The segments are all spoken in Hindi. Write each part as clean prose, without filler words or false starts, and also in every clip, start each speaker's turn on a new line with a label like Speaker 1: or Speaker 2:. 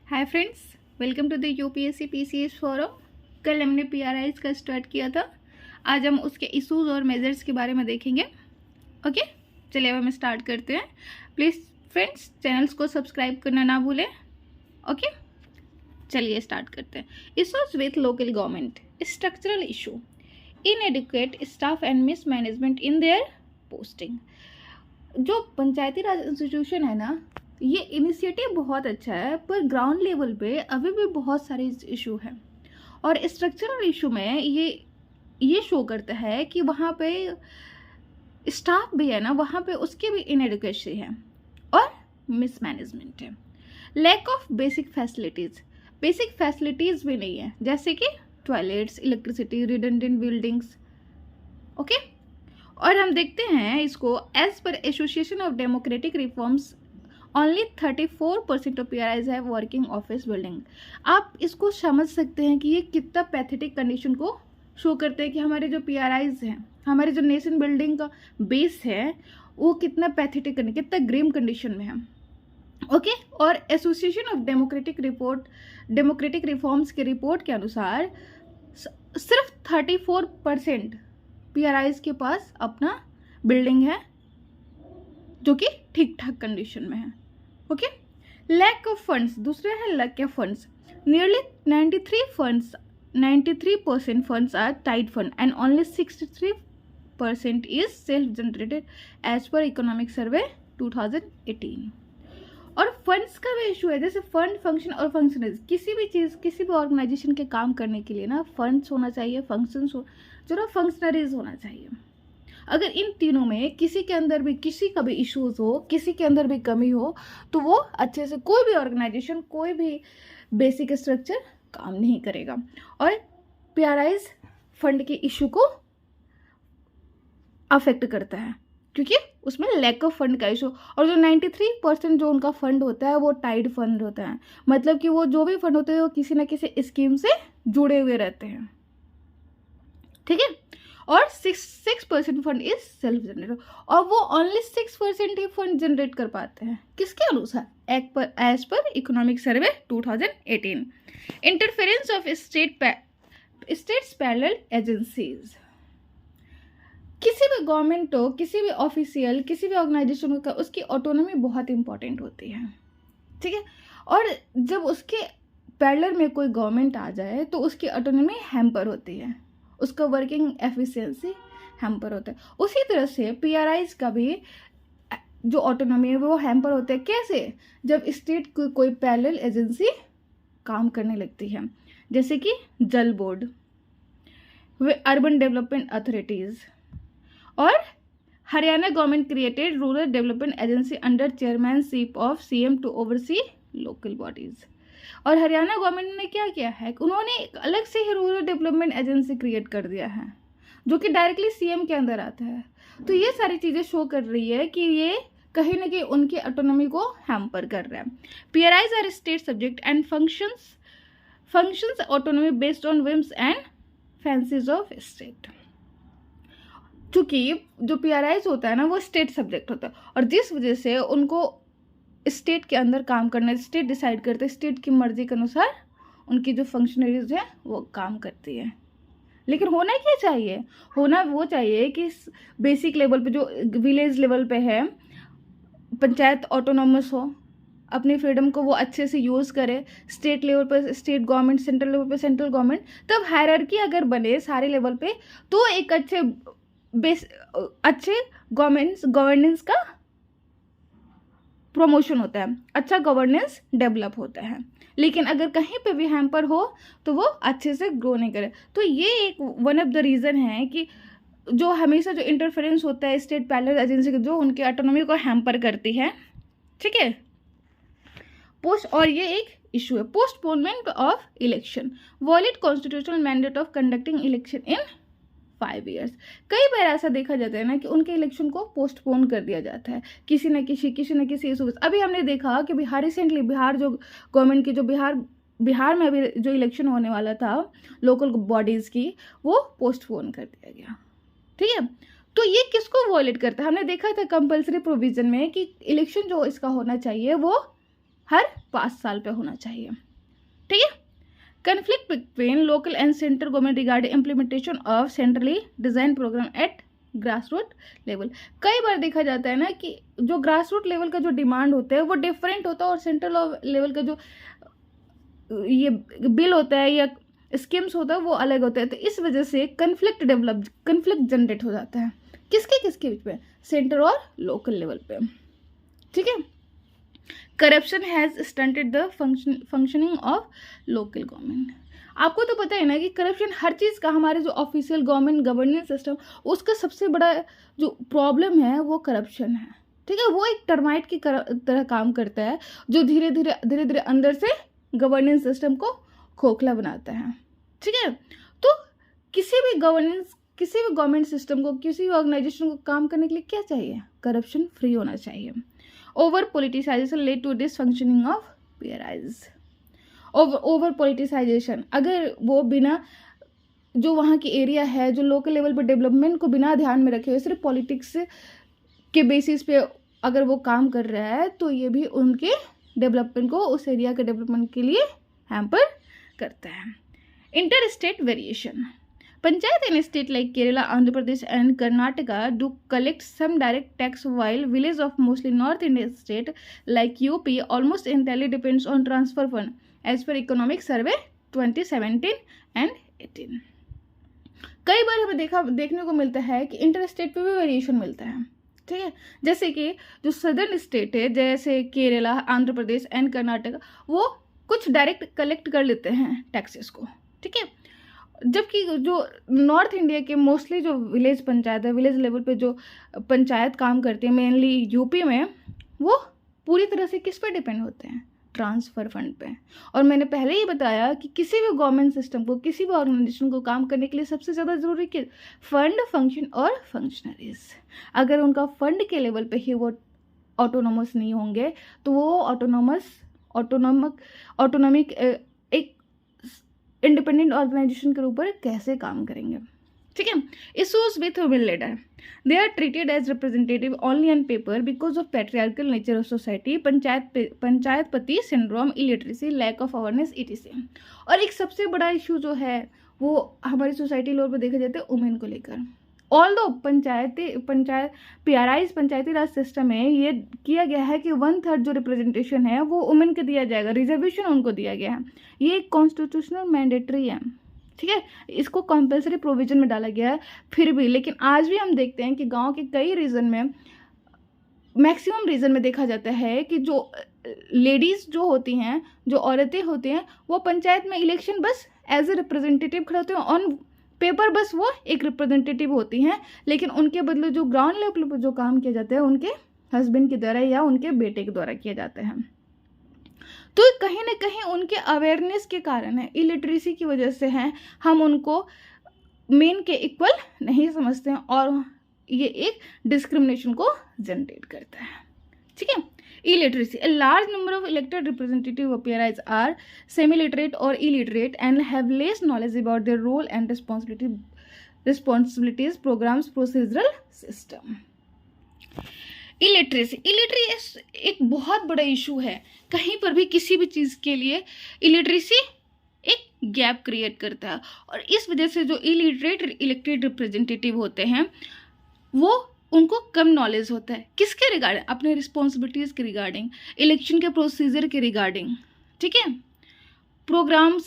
Speaker 1: Hi friends, welcome to the UPSC PCS forum. कल हमने पीआरआईज का स्टार्ट किया था। आज हम उसके इशूज़ और मेजर्स के बारे में देखेंगे। ओके, चलिए अब हम स्टार्ट करते हैं। प्लीज़ फ्रेंड्स, चैनल्स को सब्सक्राइब करना ना भूलें। ओके, चलिए स्टार्ट करते हैं। Issues with local government, structural issue, इनएडिक्वेट staff and mismanagement in their posting. जो पंचायती राज इंस्टीट्यूशन है ना, ये इनिशिएटिव बहुत अच्छा है, पर ग्राउंड लेवल पे अभी भी बहुत सारे इशू हैं। और स्ट्रक्चरल इशू में ये शो करता है कि वहाँ पे स्टाफ भी है ना, वहाँ पे उसकी भी इनएडुकेसी है और मिसमैनेजमेंट है। लैक ऑफ बेसिक फैसिलिटीज़ भी नहीं है, जैसे कि toilets, electricity, redundant buildings. Okay, और हम देखते हैं इसको as per association of democratic reforms only 34% of PRIs है वर्किंग ऑफिस बिल्डिंग। आप इसको समझ सकते हैं कि ये कितना पैथेटिक कंडीशन को शो करते हैं कि हमारे जो PRIs हैं, हमारे जो नेशन बिल्डिंग का बेस है, वो कितना पैथेटिक, कितना ग्रीम कंडीशन में है। ओके, और एसोसिएशन ऑफ डेमोक्रेटिक रिफॉर्म्स के रिपोर्ट के अनुसार सिर्फ 34% PRIs के पास अपना बिल्डिंग है जो कि ठीक ठाक कंडीशन में है। ओके, लैक ऑफ फंड्स, दूसरा है lack of funds. Nearly 93% funds are tied fund and only 63% is self generated as per economic survey 2018। और फंड्स का भी इशू है, जैसे फंड, फंक्शन और फंक्शनरीज। किसी भी चीज़, किसी भी ऑर्गेनाइजेशन के काम करने के लिए ना फंड्स होना चाहिए, फंक्शंस हो, जो फंक्शनरीज होना चाहिए। अगर इन तीनों में किसी के अंदर भी किसी का भी इश्यूज हो, किसी के अंदर भी कमी हो, तो वो अच्छे से कोई भी ऑर्गेनाइजेशन, कोई भी बेसिक स्ट्रक्चर काम नहीं करेगा। और PRIs फंड के इशू को अफेक्ट करता है, क्योंकि उसमें लैक ऑफ फंड का इशू। और जो 93% जो उनका फंड होता है वो टाइड फंड होता है, मतलब कि वो जो भी फंड होते हैं वो किसी ना किसी स्कीम से जुड़े हुए रहते हैं। ठीक है, और 6% फंड इज सेल्फ जनरेटेड, और वो ओनली 6% ही फंड जनरेट कर पाते हैं। किसके अनुसार? As per economic survey 2018। Interference of states parallel agencies. किसी भी गवर्नमेंट हो, किसी भी ऑफिशियल, किसी भी ऑर्गेनाइजेशन का, उसकी ऑटोनॉमी बहुत इंपॉर्टेंट होती है। ठीक है, और जब उसके पैरेलल में कोई गवर्नमेंट आ जाए तो उसकी ऑटोनॉमी हैम्पर होती है, उसका वर्किंग एफिशिएंसी हैम्पर होता है। उसी तरह से PRIs का भी जो ऑटोनॉमी है वो हैम्पर होता है। कैसे? जब स्टेट की कोई पैरेलल एजेंसी काम करने लगती है, जैसे कि जल बोर्ड, अर्बन डेवलपमेंट अथॉरिटीज़, और Haryana government created rural development agency under chairmanship of CM to oversee local bodies. और हरियाणा गवर्नमेंट ने क्या किया है, उन्होंने एक अलग से ही रूरल डेवलपमेंट एजेंसी क्रिएट कर दिया है, जो कि डायरेक्टली CM के अंदर आता है। तो ये सारी चीज़ें शो कर रही है कि ये कहीं ना कहीं उनकी ऑटोनॉमी को हैम्पर कर रहा है। PRIs are state subject and functions autonomy based on whims and fancies of state. चूँकि जो PRIs होता है ना, वो स्टेट सब्जेक्ट होता है, और जिस वजह से उनको स्टेट के अंदर काम करना, स्टेट डिसाइड करते हैं, स्टेट की मर्जी के अनुसार उनकी जो फंक्शनरीज है वो काम करती है। लेकिन होना क्या चाहिए? होना वो चाहिए कि बेसिक लेवल पे, जो विलेज लेवल पे है, पंचायत ऑटोनॉमस हो, अपनी फ्रीडम को वो अच्छे से यूज़ करे। स्टेट लेवल पर स्टेट गवर्नमेंट, सेंट्रल लेवल पे सेंट्रल गवर्नमेंट, तब हायरार्की अगर बने सारे लेवल पे, तो एक अच्छे गवर्नेंस का प्रमोशन होता है, अच्छा गवर्नेंस डेवलप होता है। लेकिन अगर कहीं पे भी हैम्पर हो तो वो अच्छे से ग्रो नहीं करे। तो ये एक वन ऑफ द रीज़न है कि जो हमेशा जो इंटरफेरेंस होता है स्टेट पैरेलल एजेंसी के, जो उनकी ऑटोनॉमी को हैम्पर करती है। ठीक है, और ये एक इशू है। Postponement of election, valid constitutional mandate of conducting election in 5 years। कई बार ऐसा देखा जाता है ना कि उनके इलेक्शन को पोस्टपोन कर दिया जाता है किसी न किसी इशू। अभी हमने देखा कि रिसेंटली बिहार जो गवर्नमेंट की, जो बिहार में अभी जो इलेक्शन होने वाला था लोकल बॉडीज़ की, वो पोस्टपोन कर दिया गया। ठीक है, तो ये किसको वॉयलेट करता है? हमने देखा था कंपल्सरी प्रोविजन में कि इलेक्शन जो इसका होना चाहिए वो हर 5 साल पे होना चाहिए। ठीक है। Conflict between local and central government regarding implementation of centrally design programme at grass root level. कई बार देखा जाता है ना कि जो ग्रास रूट लेवल का जो डिमांड होता है वो डिफरेंट होता है और सेंट्रल लेवल का जो ये बिल होता है या स्कीम्स होता है वो अलग होता है। तो इस वजह से कन्फ्लिक्ट जनरेट हो जाता है किसके बीच में, सेंटर और लोकल लेवल पे। ठीक है। Corruption has stunted the functioning of local government. आपको तो पता है ना कि करप्शन हर चीज़ का, हमारे जो ऑफिशियल गवर्नमेंट गवर्नेंस सिस्टम उसका सबसे बड़ा जो प्रॉब्लम है वो करप्शन है। ठीक है। वो एक टर्माइट की तरह काम करता है जो धीरे धीरे अंदर से गवर्नेंस सिस्टम को खोखला बनाता है। ठीक है। तो किसी भी गवर्नमेंट सिस्टम को, किसी भी ऑर्गेनाइजेशन को काम करने के लिए क्या चाहिए, करप्शन फ्री होना चाहिए। Over politicisation led to dysfunctioning of PRIs. Over politicisation, अगर वो बिना जो वहाँ की एरिया है, जो लोकल लेवल पर डेवलपमेंट को बिना ध्यान में रखे हुए सिर्फ पॉलिटिक्स के बेसिस पे अगर वो काम कर रहा है तो ये भी उनके डेवलपमेंट को, उस एरिया के डेवलपमेंट के लिए हैम्पर करता है। Inter state variation. Panchayat in state like Kerala, Andhra Pradesh and Karnataka do collect some direct tax, while village of mostly North Indian state like UP almost entirely depends on transfer fund as per Economic Survey 2017 and 18। कई बार हमें देखने को मिलता है कि इंटर स्टेट पे भी वेरिएशन मिलता है। ठीक है। जैसे कि जो सदर्न स्टेट है जैसे केरला, आंध्र प्रदेश एंड कर्नाटक, वो कुछ डायरेक्ट कलेक्ट कर लेते हैं टैक्सेस को। ठीक है। जबकि जो नॉर्थ इंडिया के मोस्टली जो विलेज पंचायत है, विलेज लेवल पे जो पंचायत काम करती है मेनली यूपी में, वो पूरी तरह से किस पे डिपेंड होते हैं, ट्रांसफ़र फंड पे। और मैंने पहले ही बताया कि किसी भी गवर्नमेंट सिस्टम को, किसी भी ऑर्गेनाइजेशन को काम करने के लिए सबसे ज़्यादा ज़रूरी क्या, फंड, फंक्शन और फंक्शनरीज। अगर उनका फंड के लेवल पे ही वो ऑटोनोमस नहीं होंगे तो वो ऑटोनॉमिक एक इंडिपेंडेंट ऑर्गेनाइजेशन के ऊपर कैसे काम करेंगे। ठीक है। Issues with women leader, they are treated as representative only on paper because of patriarchal nature of society, पंचायतपति syndrome, illiteracy, lack of awareness etc। और एक सबसे बड़ा इशू जो है वो हमारी सोसाइटी लेवल पर देखा जाता है वुमेन को लेकर। ऑल्दो पंचायती राज सिस्टम में ये किया गया है कि 1/3 जो रिप्रेजेंटेशन है वो वुमेन को दिया जाएगा, रिजर्वेशन उनको दिया गया है, ये एक कॉन्स्टिट्यूशनल मैंडेटरी है। ठीक है। इसको कंपलसरी प्रोविजन में डाला गया है फिर भी, लेकिन आज भी हम देखते हैं कि गांव के कई रीजन में, मैक्सिमम रीजन में देखा जाता है कि जो लेडीज़ जो होती हैं, जो औरतें होती हैं, वो पंचायत में इलेक्शन बस एज ए रिप्रेजेंटेटिव खड़े होते हैं, ऑन पेपर बस वो एक रिप्रेजेंटेटिव होती हैं, लेकिन उनके बदले जो ग्राउंड लेवल पर जो काम किया जाता है उनके हस्बैंड के द्वारा या उनके बेटे के द्वारा किया जाता है। तो कहीं ना कहीं उनके अवेयरनेस के कारण है, इलिटरेसी की वजह से है, हम उनको मेन के इक्वल नहीं समझते हैं और ये एक डिस्क्रिमिनेशन को जनरेट करता है। ठीक है। Illiteracy, a large number of elected representative appears are semi-literate or illiterate and have less knowledge about their role and responsibilities, programs, procedural system। Illiteracy एक बहुत बड़ा इशू है। कहीं पर भी किसी भी चीज़ के लिए इलिटरेसी एक गैप क्रिएट करता है और इस वजह से जो इलिटरेट इलेक्टेड रिप्रेजेंटेटिव होते हैं वो उनको कम नॉलेज होता है किसके रिगार्डिंग, अपने रिस्पॉन्सिबिलिटीज़ के रिगार्डिंग, इलेक्शन के प्रोसीजर के रिगार्डिंग। ठीक है। प्रोग्राम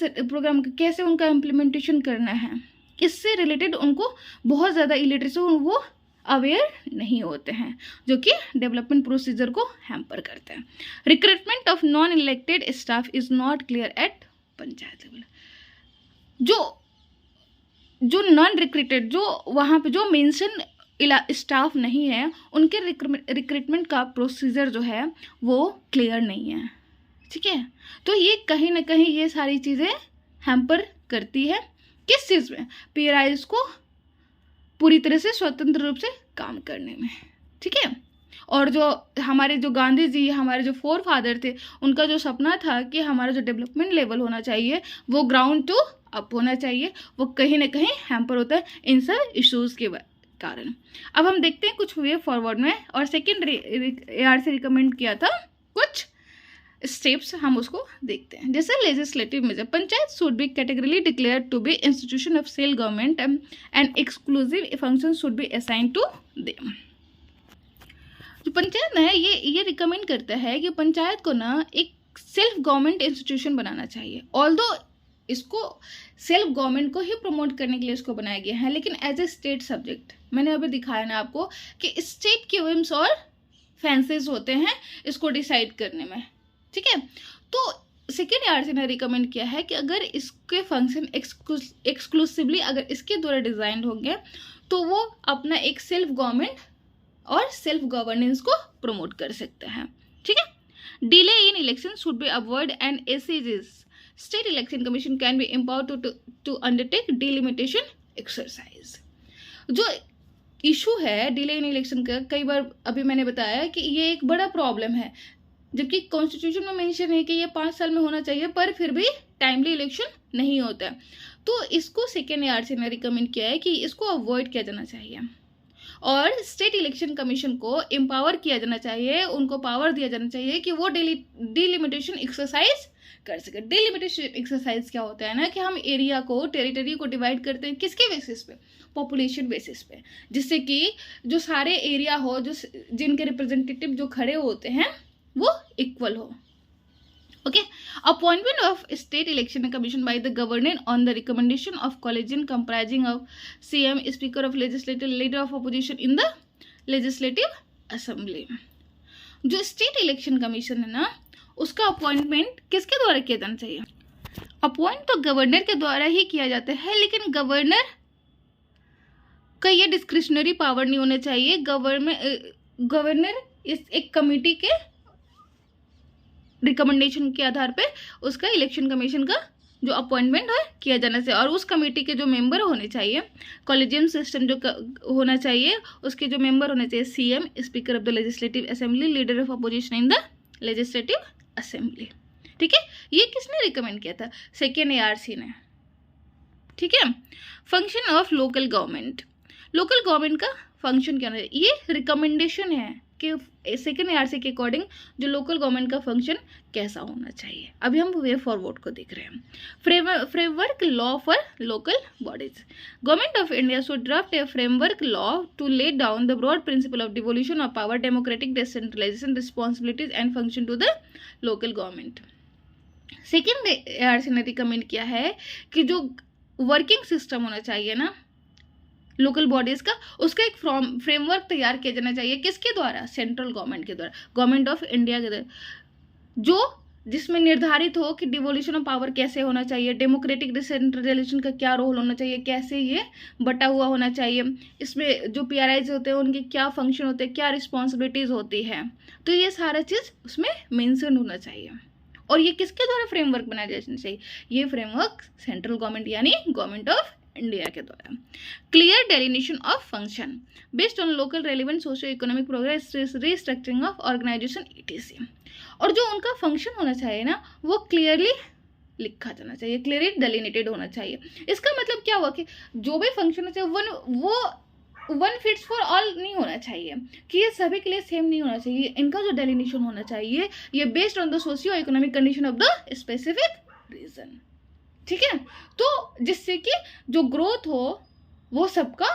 Speaker 1: कैसे उनका इम्प्लीमेंटेशन करना है, इससे रिलेटेड उनको बहुत ज़्यादा इलिटरेसी, वो अवेयर नहीं होते हैं, जो कि डेवलपमेंट प्रोसीजर को हैम्पर करते हैं। Recruitment of non elected staff is not clear eight panchayat level. जो नॉन रिक्रूटेड, जो वहाँ पे जो मेंशन स्टाफ नहीं है, उनके रिक्रूटमेंट का प्रोसीजर जो है वो क्लियर नहीं है। ठीक है। तो ये कहीं ना कहीं ये सारी चीज़ें हैम्पर करती है किस चीज़ में, पीआरआईज को पूरी तरह से स्वतंत्र रूप से काम करने में। ठीक है। और जो हमारे जो गांधी जी, हमारे जो फोर फादर थे, उनका जो सपना था कि हमारा जो डेवलपमेंट लेवल होना चाहिए वो ग्राउंड टू अप होना चाहिए, वो कहीं ना कहीं हैम्पर होता है इन सब इश्यूज़ के कारण। अब हम देखते हैं कुछ वे फॉरवर्ड में, और सेकेंड AR से रिकमेंड किया था कुछ स्टेप्स हम उसको देखते हैं। जैसे legislative measure, panchayat should be categorically declare to be institution of self government and exclusive function should be assign to them. जो पंचायत है ये रिकमेंड करता है कि पंचायत को ना एक सेल्फ गवर्नमेंट इंस्टीट्यूशन बनाना चाहिए। ऑल्दो इसको सेल्फ गवर्नमेंट को ही प्रमोट करने के लिए इसको बनाया गया है, लेकिन एज ए स्टेट सब्जेक्ट मैंने अभी दिखाया ना आपको कि स्टेट के विम्स और फैंसेस होते हैं इसको डिसाइड करने में, ठीक है। तो सेकेंड आरसी ने रिकमेंड किया है कि अगर इसके फंक्शन एक्सक्लूसिवली अगर इसके द्वारा डिजाइन होंगे तो वो अपना एक सेल्फ गवर्नमेंट और सेल्फ गवर्नेंस को प्रमोट कर सकते हैं, ठीक है। Delay in election should be avoid and एसईजीज state election commission can be empowered to undertake delimitation exercise. जो इशू है डिले इन इलेक्शन का, कई बार अभी मैंने बताया कि ये एक बड़ा प्रॉब्लम है, जबकि कॉन्स्टिट्यूशन में मेंशन है कि ये 5 साल में होना चाहिए, पर फिर भी टाइमली इलेक्शन नहीं होता है। तो इसको सेकेंड आरसी ने रिकमेंड किया है कि इसको अवॉइड किया जाना चाहिए और स्टेट इलेक्शन कमीशन को एम्पावर किया जाना चाहिए, उनको पावर दिया जाना चाहिए कि वो डिलिमिटेशन एक्सरसाइज कर सके। डिलिमिटेशन एक्सरसाइज क्या होता है ना कि हम एरिया को, टेरिटरी को डिवाइड करते हैं किसके बेसिस पे, पॉपुलेशन बेसिस पे, जिससे कि जो सारे एरिया हो, जो जिनके रिप्रेजेंटेटिव जो खड़े होते हैं वो इक्वल हो। Okay, appointment of state election commission by the governor on the recommendation of collegian comprising of CM, speaker of legislative, leader of opposition in the legislative assembly. जो स्टेट इलेक्शन कमीशन है ना, उसका अपॉइंटमेंट किसके द्वारा किया जाना चाहिए? अपॉइंट तो गवर्नर के द्वारा ही किया जाता है, लेकिन गवर्नर का ये डिस्क्रिशनरी पावर नहीं होना चाहिए। गवर्नर इस एक कमिटी के रिकमेंडेशन के आधार पे उसका इलेक्शन कमीशन का जो अपॉइंटमेंट है किया जाना चाहिए, और उस कमेटी के जो मेंबर होने चाहिए, कॉलेजियम सिस्टम जो होना चाहिए, उसके जो मेंबर होने चाहिए CM, speaker of the legislative assembly, leader of opposition in the legislative assembly, ठीक है। ये किसने रिकमेंड किया था? सेकेंड एआरसी ने, ठीक है। Function of local government, local government का फंक्शन क्या है? ये रिकमेंडेशन है कि सेकेंड एआरसी के अकॉर्डिंग जो लोकल गवर्नमेंट का फंक्शन कैसा होना चाहिए। अभी हम वे फॉरवर्ड को देख रहे हैं। Framework law for local bodies, government of India should draft a framework law to lay down the broad principle of devolution of power, democratic decentralisation, responsibilities and function to the local government. Second ARC ने रिकमेंड किया है कि जो वर्किंग सिस्टम होना चाहिए ना लोकल बॉडीज का, उसका एक फ्रेमवर्क तैयार किया जाना चाहिए। किसके द्वारा? सेंट्रल गवर्नमेंट के द्वारा, गवर्नमेंट ऑफ इंडिया के द्वारा, जो जिसमें निर्धारित हो कि डिवोल्यूशन ऑफ पावर कैसे होना चाहिए, डेमोक्रेटिक डिसेंट्रलाइजेशन का क्या रोल होना चाहिए, कैसे ये बटा हुआ होना चाहिए, इसमें जो पीआरआईज होते हैं उनके क्या फंक्शन होते हैं, क्या रिस्पॉन्सिबिलिटीज होती है, तो ये सारा चीज़ उसमें मेंशन होना चाहिए। और ये किसके द्वारा फ्रेमवर्क बनाया जाना चाहिए? ये फ्रेमवर्क सेंट्रल गवर्नमेंट यानी गवर्नमेंट ऑफ इंडिया के द्वारा। Clear delineation of function based on local relevant socio economic progress, restructuring of organisation etc। और जो उनका फंक्शन होना चाहिए ना वो क्लियरली लिखा जाना चाहिए, क्लियरली डेलिनेटेड होना चाहिए। इसका मतलब क्या हुआ कि जो भी फंक्शन होना चाहिए वो वन फिट्स फॉर ऑल नहीं होना चाहिए, कि ये सभी के लिए सेम नहीं होना चाहिए। इनका जो डेलिनेशन होना चाहिए ये based on the socio economic condition of the specific region, ठीक है। तो जिससे कि जो ग्रोथ हो वो सबका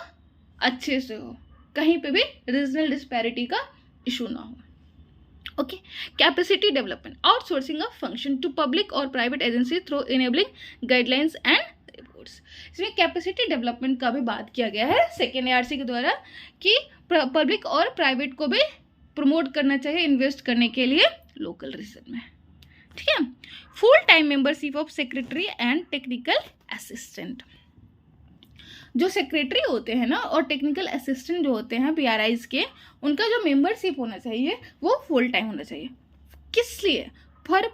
Speaker 1: अच्छे से हो, कहीं पे भी रीजनल डिस्पैरिटी का इशू ना हो। Okay, capacity development, outsourcing of function to public और private agency through enabling guidelines and reports. इसमें कैपेसिटी डेवलपमेंट का भी बात किया गया है सेकेंड एआरसी के द्वारा कि पब्लिक और प्राइवेट को भी प्रमोट करना चाहिए इन्वेस्ट करने के लिए लोकल रीजन में, ठीक है। Full time membership of secretary and technical assistant, जो सेक्रेटरी होते हैं ना और टेक्निकल असिस्टेंट जो होते हैं पीआरआईज के, उनका जो मेंबरशिप होना चाहिए वो फुल टाइम होना चाहिए। किस लिए? For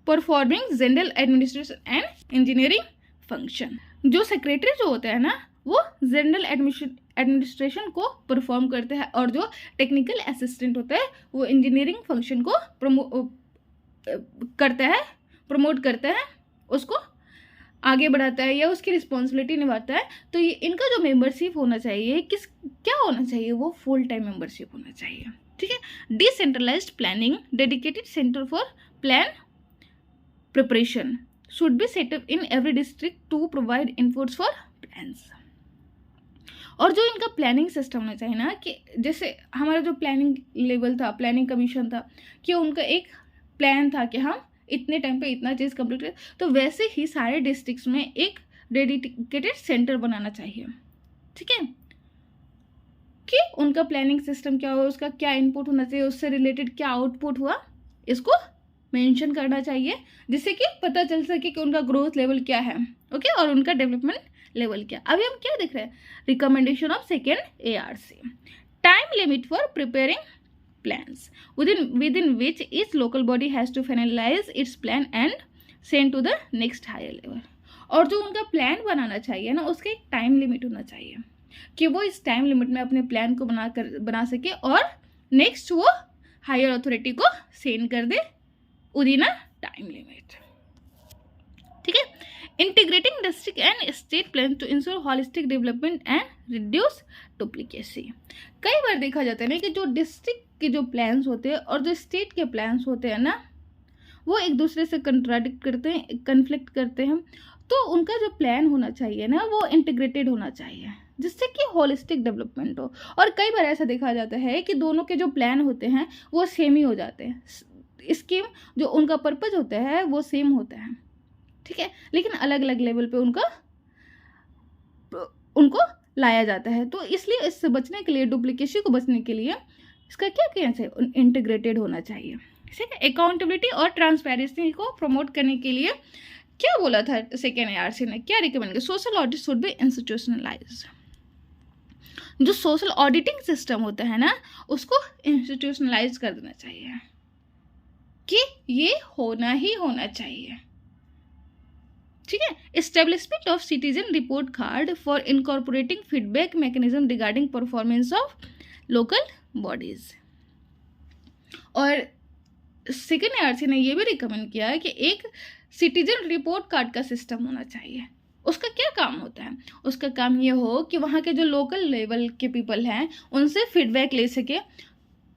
Speaker 1: performing general administration and engineering function. जो सेक्रेटरी जो होते हैं ना वो जनरल एडमिनिस्ट्रेशन को परफॉर्म करते हैं, और जो टेक्निकल असिस्टेंट होता है वो इंजीनियरिंग फंक्शन को करता है, प्रमोट करता है, उसको आगे बढ़ाता है या उसकी रिस्पॉन्सिबिलिटी निभाता है। तो ये इनका जो मेंबरशिप होना चाहिए क्या होना चाहिए? वो फुल टाइम मेंबरशिप होना चाहिए, ठीक है। Decentralised planning, dedicated centre for plan preparation should be set up in every district to provide inputs for plans. और जो इनका प्लानिंग सिस्टम होना चाहिए ना, कि जैसे हमारा जो प्लानिंग लेवल था, प्लानिंग कमीशन था, कि उनका एक प्लान था कि हम इतने टाइम पे इतना चीज़ कंप्लीट करें, तो वैसे ही सारे डिस्ट्रिक्ट्स में एक डेडिकेटेड सेंटर बनाना चाहिए। ठीक है, कि उनका प्लानिंग सिस्टम क्या हो, उसका क्या इनपुट होना चाहिए, उससे रिलेटेड क्या आउटपुट हुआ, इसको मेंशन करना चाहिए, जिससे कि पता चल सके कि उनका ग्रोथ लेवल क्या है। ओके, और उनका डेवलपमेंट लेवल क्या। अभी हम क्या देख रहे हैं, recommendation of second ARC, time limit for preparing plans within which each local body has to finalize its plan and send to the next higher level। और जो उनका प्लान बनाना चाहिए ना, उसका एक टाइम लिमिट होना चाहिए कि वो इस टाइम लिमिट में अपने प्लान को बना सके और नेक्स्ट वो हायर अथॉरिटी को सेंड कर दे विदिन अ टाइम लिमिट। ठीक है, integrating district and state plan to ensure holistic development and reduce duplicacy. कई बार देखा जाता है ना कि जो डिस्ट्रिक्ट के जो प्लान्स होते हैं और जो स्टेट के प्लान्स होते हैं ना, वो एक दूसरे से कंट्राडिक्ट करते हैं, कन्फ्लिक्ट करते हैं। तो उनका जो प्लान होना चाहिए ना, वो इंटीग्रेटेड होना चाहिए, जिससे कि होलिस्टिक डेवलपमेंट हो। और कई बार ऐसा देखा जाता है कि दोनों के जो प्लान होते हैं वो सेम ही हो जाते हैं, स्कीम जो उनका पर्पज होता है वो सेम होता है। ठीक है, लेकिन अलग अलग लेवल पे उनको लाया जाता है। तो इसलिए इससे बचने के लिए, डुप्लीकेसी को बचने के लिए इसका क्या कहना चाहिए, इंटीग्रेटेड होना चाहिए। ठीक है, अकाउंटेबिलिटी और ट्रांसपेरेंसी को प्रमोट करने के लिए क्या बोला था सेकेंड ARC ने, क्या रिकमेंड किया, social audit should be institutionalised. जो सोशल ऑडिटिंग सिस्टम होता है ना, उसको इंस्टीट्यूशनलाइज कर देना चाहिए कि ये होना ही होना चाहिए। ठीक है, establishment of citizen report card for incorporating feedback mechanism regarding performance of local bodies. और सेकेंड ARC ने यह भी रिकमेंड किया है कि एक सिटीजन रिपोर्ट कार्ड का सिस्टम होना चाहिए। उसका क्या काम होता है, उसका काम ये हो कि वहाँ के जो लोकल लेवल के पीपल हैं उनसे फीडबैक ले सके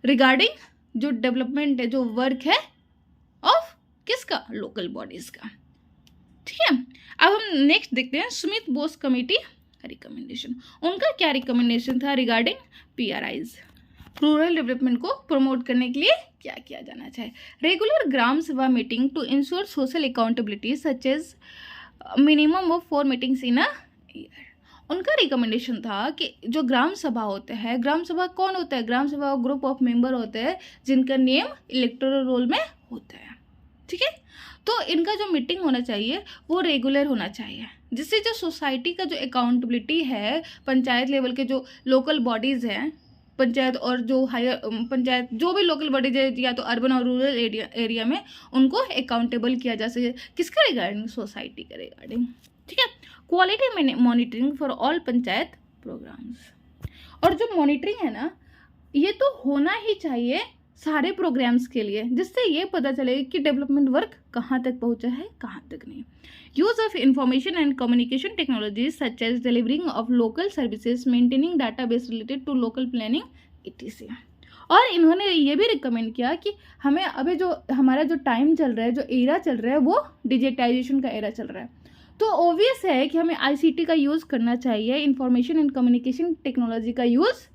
Speaker 1: रिगार्डिंग जो डेवलपमेंट है, जो वर्क है ऑफ किसका, लोकल बॉडीज का। ठीक है, अब हम नेक्स्ट देखते हैं सुमित बोस कमेटी रिकमेंडेशन। उनका क्या रिकमेंडेशन था रिगार्डिंग PRIs, रूरल डेवलपमेंट को प्रमोट करने के लिए क्या किया जाना चाहिए। Regular gram sabha meeting to ensure social accountability such as minimum of 4 meetings in a year. उनका रिकमेंडेशन था कि जो ग्राम सभा होता है, ग्राम सभा कौन होता है, ग्राम सभा ग्रुप ऑफ मेंबर होते हैं जिनका नेम इलेक्टोरल रोल में होता है। ठीक है, तो इनका जो मीटिंग होना चाहिए वो रेगुलर होना चाहिए, जिससे जो सोसाइटी का जो अकाउंटेबिलिटी है, पंचायत लेवल के जो लोकल बॉडीज़ हैं, पंचायत और जो हायर पंचायत, जो भी लोकल बॉडीज है या तो अर्बन और रूरल एरिया में, उनको अकाउंटेबल किया जा सके। किसका रिगार्डिंग, सोसाइटी का रिगार्डिंग। ठीक है, quality monitoring for all panchayat programmes. और जो मॉनिटरिंग है ना, ये तो होना ही चाहिए सारे प्रोग्राम्स के लिए, जिससे ये पता चले कि डेवलपमेंट वर्क कहाँ तक पहुँचा है, कहाँ तक नहीं। Use of information and communication technologies such as delivering of local services, maintaining database related to local planning etc। और इन्होंने ये भी रिकमेंड किया कि हमें अभी जो हमारा जो टाइम चल रहा है, जो एरा चल रहा है, वो डिजिटाइजेशन का एरा चल रहा है। तो ऑब्वियस है कि हमें ICT का यूज़ करना चाहिए, इंफॉर्मेशन एंड कम्युनिकेशन टेक्नोलॉजी का यूज़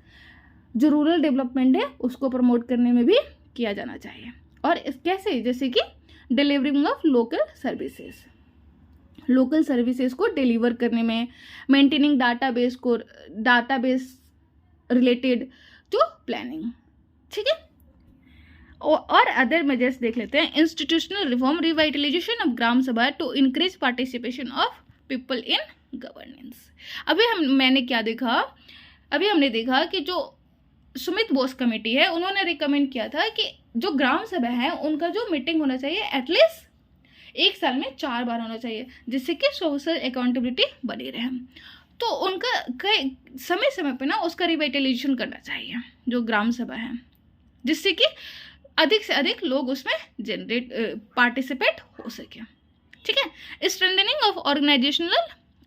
Speaker 1: जो रूरल डेवलपमेंट है उसको प्रमोट करने में भी किया जाना चाहिए। और कैसे, जैसे कि डिलीवरिंग ऑफ लोकल सर्विसेज को डिलीवर करने में, maintaining database related to planning. ठीक है, और अदर मेजर्स देख लेते हैं। Institutional reform, revitalisation of gram sabha to increase participation of people in governance. अभी हमने देखा कि जो सुमित बोस कमेटी है, उन्होंने रिकमेंड किया था कि जो ग्राम सभा है उनका जो मीटिंग होना चाहिए एटलीस्ट 1 साल में 4 बार होना चाहिए, जिससे कि सोशल अकाउंटेबिलिटी बनी रहे। तो उनका समय समय पे ना उसका रिवाइटलाइजेशन करना चाहिए जो ग्राम सभा है, जिससे कि अधिक से अधिक लोग उसमें पार्टिसिपेट हो सके। ठीक है, strengthening of organisational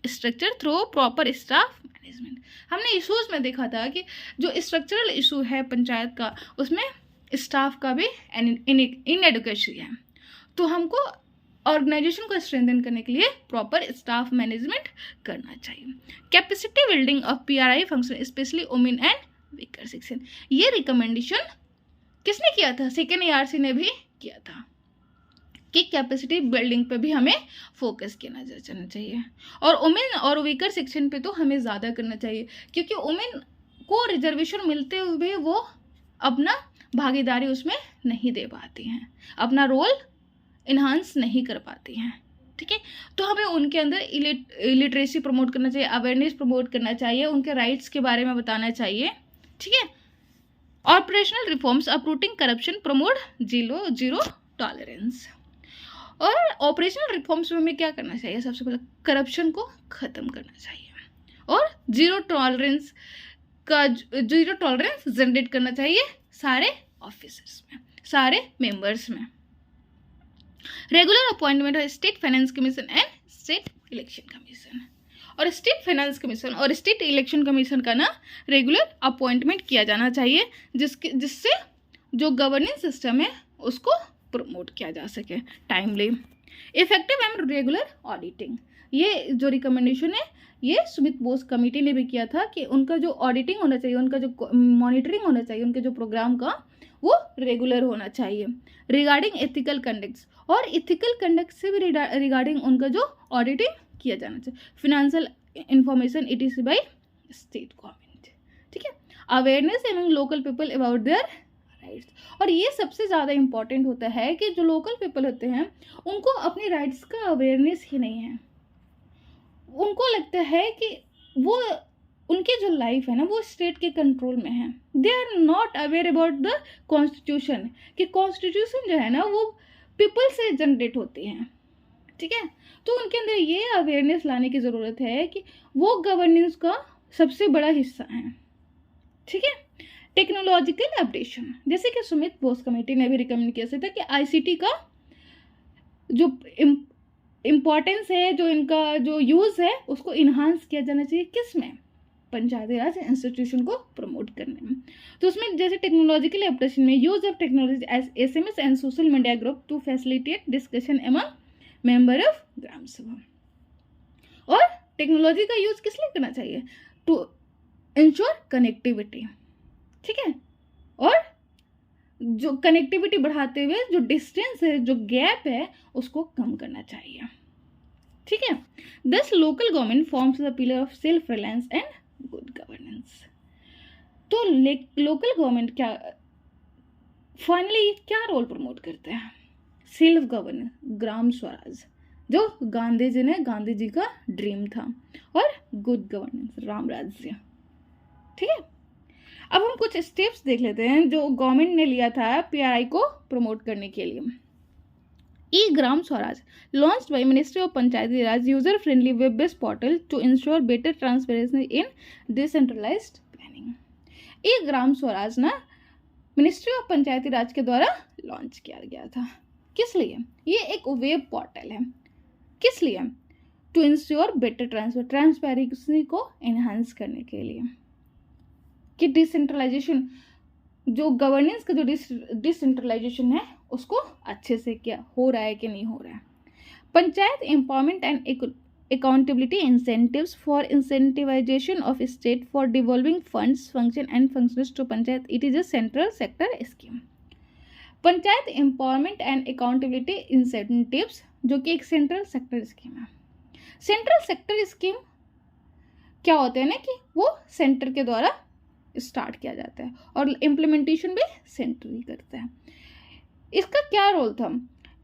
Speaker 1: structure through proper staff management. हमने इशूज़ में देखा था कि जो स्ट्रक्चरल इशू है पंचायत का, उसमें स्टाफ का भी इनएडुकेसी है। तो हमको ऑर्गेनाइजेशन को स्ट्रेंथन करने के लिए प्रॉपर स्टाफ मैनेजमेंट करना चाहिए। Capacity building of PRI function specially women and weaker section, ये रिकमेंडेशन किसने किया था? सेकेंड ARC ने भी किया था कि कैपेसिटी बिल्डिंग पे भी हमें फोकस किया जाना चाहिए, और वुमेन और वीकर सेक्शन पे तो हमें ज़्यादा करना चाहिए, क्योंकि वुमेन को रिजर्वेशन मिलते हुए वो अपना भागीदारी उसमें नहीं दे पाती हैं, अपना रोल इन्हांस नहीं कर पाती हैं। ठीक है, तो हमें उनके अंदर इलिटरेसी प्रमोट करना चाहिए, अवेयरनेस प्रमोट करना चाहिए, उनके राइट्स के बारे में बताना चाहिए। ठीक है, operational reforms uprooting corruption promote zero tolerance. और ऑपरेशनल रिफॉर्म्स में हमें क्या करना चाहिए? सबसे पहले करप्शन को ख़त्म करना चाहिए, और जीरो टॉलरेंस जनरेट करना चाहिए सारे ऑफिसर्स में, सारे मेंबर्स में। Regular appointment of state finance commission and state election commission, और स्टेट फाइनेंस कमीशन और स्टेट इलेक्शन कमीशन का ना रेगुलर अपॉइंटमेंट किया जाना चाहिए, जिससे जो गवर्नेंस सिस्टम है उसको प्रमोट किया जा सके timely. Effective and regular auditing, ये जो रिकमेंडेशन है ये सुमित बोस कमेटी ने भी किया था कि उनका जो ऑडिटिंग होना चाहिए, उनका जो मॉनिटरिंग होना चाहिए, उनके जो प्रोग्राम का वो रेगुलर होना चाहिए। रिगार्डिंग एथिकल कंडक्ट्स, और एथिकल कंडक्ट से भी रिगार्डिंग उनका जो ऑडिटिंग किया जाना चाहिए। Financial information ETC by state government. ठीक है, awareness among local people about their rights, और ये सबसे ज़्यादा इम्पॉर्टेंट होता है कि जो लोकल पीपल होते हैं उनको अपने राइट्स का अवेयरनेस ही नहीं है। उनको लगता है कि वो उनकी जो लाइफ है ना वो स्टेट के कंट्रोल में है। They are not aware about the constitution, कि कॉन्स्टिट्यूशन जो है ना वो पीपल से जनरेट होती है। ठीक है, तो उनके अंदर ये अवेयरनेस लाने की ज़रूरत है कि वो गवर्नेंस का सबसे बड़ा हिस्सा है। ठीक है, टेक्नोलॉजिकल अपडेशन, जैसे कि सुमित बोस कमेटी ने भी रिकमेंड किया था कि ICT का जो इम्पॉर्टेंस है, जो इनका जो यूज़ है उसको इन्हांस किया जाना चाहिए। किस में? पंचायती राज इंस्टीट्यूशन को प्रमोट करने में। तो उसमें जैसे टेक्नोलॉजिकल अपडेशन में use of technology as SMS and social media group to facilitate discussion among member of gram sabha. और टेक्नोलॉजी का यूज किस लिए करना चाहिए? To ensure connectivity. ठीक है, और जो कनेक्टिविटी बढ़ाते हुए जो डिस्टेंस है, जो गैप है, उसको कम करना चाहिए। ठीक है, दस local government forms the pillar of self reliance and good governance. तो लोकल गवर्नमेंट क्या फाइनली क्या रोल प्रमोट करते हैं? सेल्फ गवर्नेंस, ग्राम स्वराज, जो गांधी जी का ड्रीम था, और गुड गवर्नेंस, राम राज्य। ठीक है, अब हम कुछ स्टेप्स देख लेते हैं जो गवर्नमेंट ने लिया था PRI को प्रमोट करने के लिए। Gram Swaraj launched by ministry of Panchayati Raj, user friendly web based portal to ensure better transparency in decentralised planning. Gram Swaraj ना मिनिस्ट्री ऑफ पंचायती राज के द्वारा लॉन्च किया गया था। किस लिए? ये एक वेब पोर्टल है। किस लिए? टू इंश्योर बेटर ट्रांसपेरेंसी को एनहांस करने के लिए, कि डिसेंट्रलाइजेशन, जो गवर्नेंस का जो डिसेंट्रलाइजेशन है उसको अच्छे से क्या हो रहा है कि नहीं हो रहा है। Panchayat empowerment and accountability incentives for incentivisation of state for devolving funds function and functions to panchayat, it is a central sector scheme. Panchayat empowerment and accountability incentives जो कि एक सेंट्रल सेक्टर स्कीम है। सेंट्रल सेक्टर स्कीम क्या होते हैं ना कि वो सेंटर के द्वारा स्टार्ट किया जाता है और इम्प्लीमेंटेशन भी सेंटर ही करता है। इसका क्या रोल था?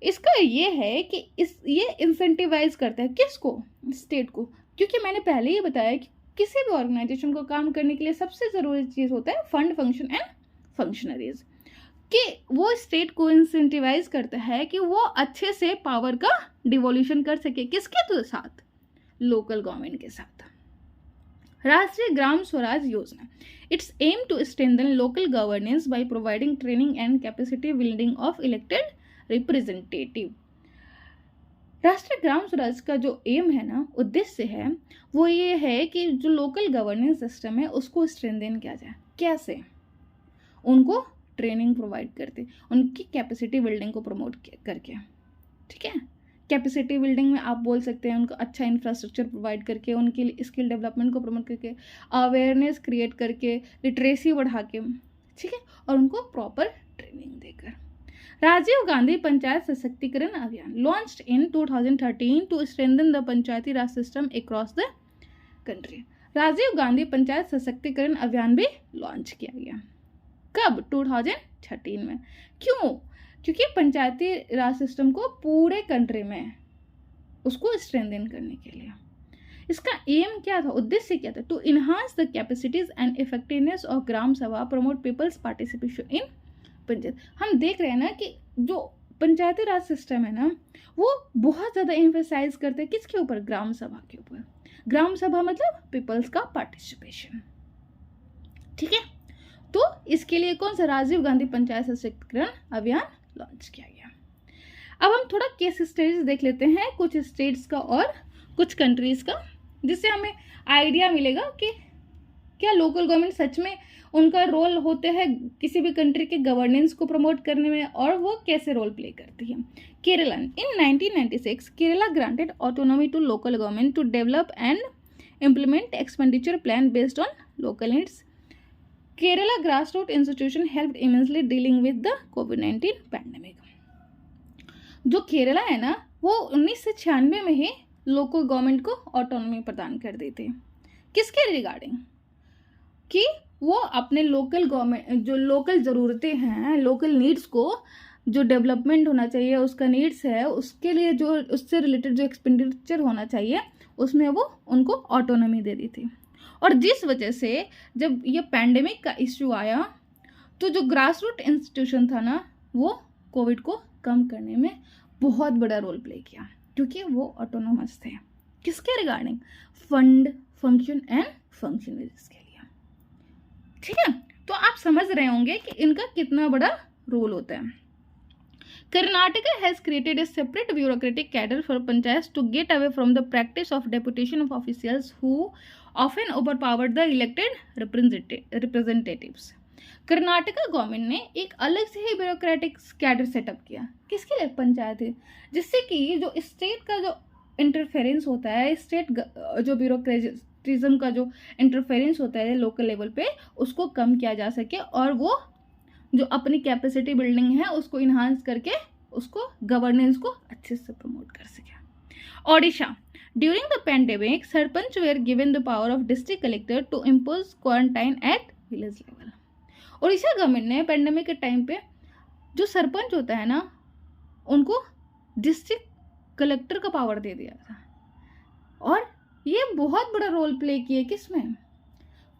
Speaker 1: इसका ये है कि ये इंसेंटिवाइज करता है किसको? स्टेट को। क्योंकि मैंने पहले ही बताया कि किसी भी ऑर्गेनाइजेशन को काम करने के लिए सबसे ज़रूरी चीज़ होता है फंड, फंक्शन एंड फंक्शनरीज, कि वो स्टेट को इंसेंटिवाइज करता है कि वो अच्छे से पावर का डिवोल्यूशन कर सके। किसके तो साथ? लोकल गवर्नमेंट के साथ। राष्ट्रीय Gram Swaraj Yojana, it's aim to strengthen local governance by providing training and capacity building of elected representative. Rashtriya Gram Swaraj का जो एम है ना, उद्देश्य है, वो ये है कि जो लोकल गवर्नेंस सिस्टम है उसको स्ट्रेंथन किया जाए। कैसे? उनको ट्रेनिंग प्रोवाइड करते, उनकी कैपेसिटी बिल्डिंग को प्रमोट करके। ठीक है। कैपेसिटी बिल्डिंग में आप बोल सकते हैं उनको अच्छा इंफ्रास्ट्रक्चर प्रोवाइड करके, उनके लिए स्किल डेवलपमेंट को प्रमोट करके, अवेयरनेस क्रिएट करके, लिटरेसी बढ़ा के, ठीक है, और उनको प्रॉपर ट्रेनिंग देकर। Rajiv Gandhi Panchayat Sashaktikaran Abhiyan launched in 2013 to strengthen the panchayati raj system across the country. Rajiv Gandhi Panchayat Sashaktikaran Abhiyan भी लॉन्च किया गया। कब? 2013 में। क्यों? क्योंकि पंचायती राज सिस्टम को पूरे कंट्री में उसको स्ट्रेंथन करने के लिए। इसका एम क्या था, उद्देश्य क्या था? To enhance the capacities and effectiveness of gram sabha, promote people's participation in panchayat. हम देख रहे हैं ना कि जो पंचायती राज सिस्टम है ना, वो बहुत ज़्यादा एम्फेसाइज करते हैं किसके ऊपर? ग्राम सभा के ऊपर। ग्राम सभा मतलब पीपल्स का पार्टिसिपेशन, ठीक है। तो इसके लिए कौन सा? राजीव गांधी पंचायत सशक्तिकरण अभियान लॉन्च किया गया। अब हम थोड़ा केस स्टडीज देख लेते हैं, कुछ स्टेट्स का और कुछ कंट्रीज का, जिससे हमें आइडिया मिलेगा कि क्या लोकल गवर्नमेंट सच में उनका रोल होता है किसी भी कंट्री के गवर्नेंस को प्रमोट करने में, और वो कैसे रोल प्ले करती है। Kerala in 1996 Kerala granted autonomy to local government to develop and implement expenditure plan based on local needs. Kerala grassroot institution helped immensely dealing with the कोविड-19 पैंडेमिक। जो केरला है ना, वो 1996 में ही लोकल गवर्नमेंट को ऑटोनॉमी प्रदान कर दी थी। किसके रिगार्डिंग? कि वो अपने लोकल गवर्नमेंट जो लोकल ज़रूरतें हैं, लोकल नीड्स को जो डेवलपमेंट होना चाहिए, उसका नीड्स है, उसके लिए जो उससे रिलेटेड जो एक्सपेंडिचर होना चाहिए, उसमें वो उनको ऑटोनॉमी दे दी थी। और जिस वजह से जब ये पैंडेमिक का इश्यू आया, तो जो ग्रास रूट इंस्टीट्यूशन था ना, वो कोविड को कम करने में बहुत बड़ा रोल प्ले किया, क्योंकि वो ऑटोनोमस थे। किसके regarding? Fund, function and functionaries के लिए, ठीक है। तो आप समझ रहे होंगे कि इनका कितना बड़ा रोल होता है। Karnataka has created a separate bureaucratic cadre for panchayats to get away from the practice of deputation of officials who often overpowered the elected representatives. Karnataka government ने एक अलग से ही ब्यूरोक्रेटिक कैडर सेटअप किया। किसके लिए? पंचायत है, जिससे कि जो स्टेट का जो इंटरफेरेंस होता है, स्टेट जो ब्यूरोक्रेटिज्म का जो इंटरफेरेंस होता है लोकल लेवल पे, उसको कम किया जा सके, और वो जो अपनी कैपेसिटी बिल्डिंग है उसको इन्हांस करके उसको गवर्नेंस को अच्छे से प्रमोट कर सके। Odisha during the pandemic sarpanch were given the power of district collector to impose quarantine at village level. Odisha government ने पैंडेमिक के टाइम पे जो सरपंच होता है ना, उनको डिस्ट्रिक्ट कलेक्टर का पावर दे दिया था, और ये बहुत बड़ा रोल प्ले किए किसमें?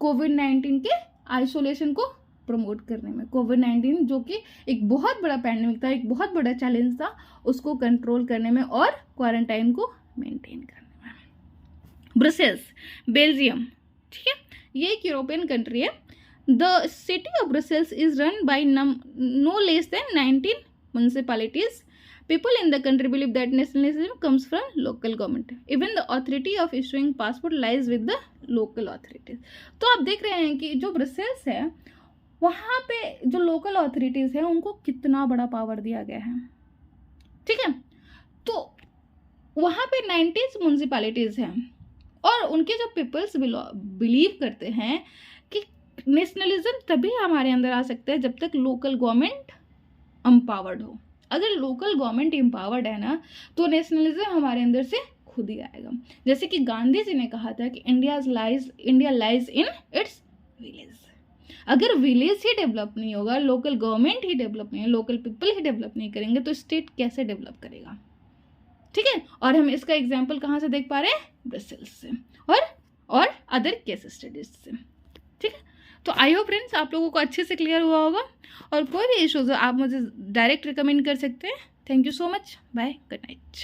Speaker 1: कोविड-19 के आइसोलेशन को प्रमोट करने में। कोविड-19 जो कि एक बहुत बड़ा पैंडेमिक था, एक बहुत बड़ा चैलेंज था, उसको कंट्रोल करने में और क्वारंटाइन को मेंटेन करने में। ब्रसेल्स बेल्जियम, ठीक है, ये एक यूरोपियन कंट्री है। The city of Brussels is run by no less than 19 municipalities. People in the country believe that nationalism comes from local government. Even the authority of issuing passport lies with the local authorities. तो आप देख रहे हैं कि जो ब्रसेल्स है, वहाँ पे जो लोकल अथॉरिटीज़ हैं उनको कितना बड़ा पावर दिया गया है, ठीक है। तो वहाँ पे 90 म्युनिसिपैलिटीज़ हैं, और उनके जो पीपल्स बिलीव करते हैं कि नेशनलिज्म तभी हमारे अंदर आ सकता है जब तक लोकल गवर्नमेंट एम्पावर्ड हो। अगर लोकल गवर्नमेंट एम्पावर्ड है ना, तो नेशनलिज्म हमारे अंदर से खुद ही आएगा। जैसे कि गांधी जी ने कहा था कि India lies in its village. अगर विलेज ही डेवलप नहीं होगा, लोकल गवर्नमेंट ही डेवलप नहीं है, लोकल पीपल ही डेवलप नहीं करेंगे, तो स्टेट कैसे डेवलप करेगा, ठीक है। और हम इसका एग्जाम्पल कहाँ से देख पा रहे हैं? ब्रसेल्स से और अदर केस स्टडीज से, ठीक है। तो आई होप फ्रेंड्स आप लोगों को अच्छे से क्लियर हुआ होगा, और कोई भी इश्यूज हो आप मुझे डायरेक्ट रिकमेंड कर सकते हैं। Thank you so much, bye, good night.